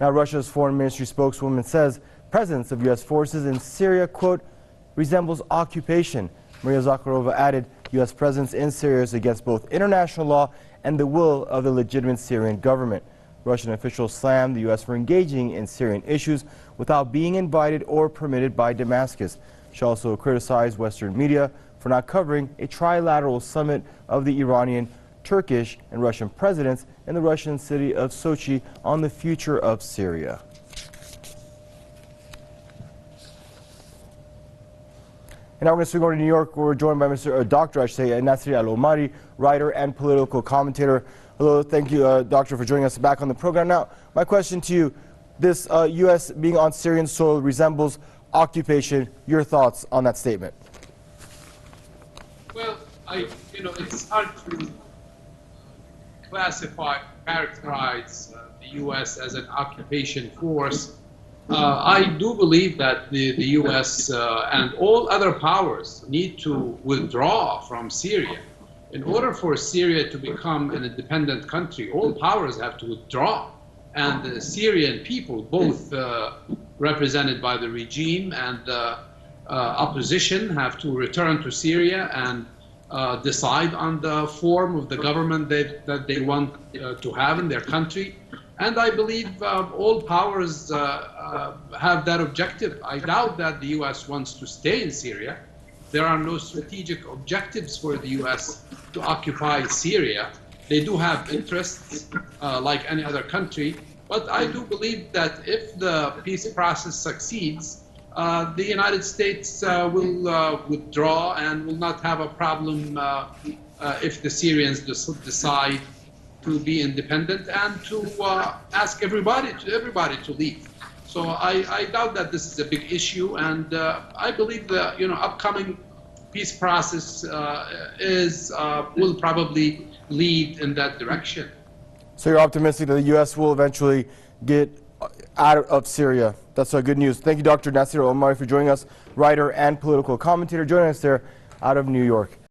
Now, Russia's foreign ministry spokeswoman says presence of U.S. forces in Syria, quote, resembles occupation. Maria Zakharova added U.S. presence in Syria is against both international law and the will of the legitimate Syrian government. Russian officials slammed the U.S. for engaging in Syrian issues without being invited or permitted by Damascus. She also criticized Western media for not covering a trilateral summit of the Iranian, Turkish, and Russian presidents in the Russian city of Sochi on the future of Syria. And now we're going to swing over to New York, where we're joined by Dr. Nasir Al-Omari, writer and political commentator. Hello, thank you, Doctor, for joining us back on the program. Now, my question to you, this U.S. being on Syrian soil resembles occupation. Your thoughts on that statement? Well, it's hard to characterize the U.S. as an occupation force. I do believe that the U.S. And all other powers need to withdraw from Syria. In order for Syria to become an independent country, all powers have to withdraw. And the Syrian people, both represented by the regime and the opposition, have to return to Syria and decide on the form of the government that they want to have in their country. And I believe all powers have that objective. I doubt that the U.S. wants to stay in Syria. There are no strategic objectives for the U.S. to occupy Syria. They do have interests like any other country. But I do believe that if the peace process succeeds, the United States will withdraw and will not have a problem if the Syrians decide to be independent and to ask everybody to leave. So I doubt that this is a big issue, and I believe the upcoming peace process will probably lead in that direction. So you're optimistic that the U.S. will eventually get out of Syria. That's good news. Thank you, Dr. Nasir Al-Omari, for joining us, writer and political commentator, joining us there out of New York.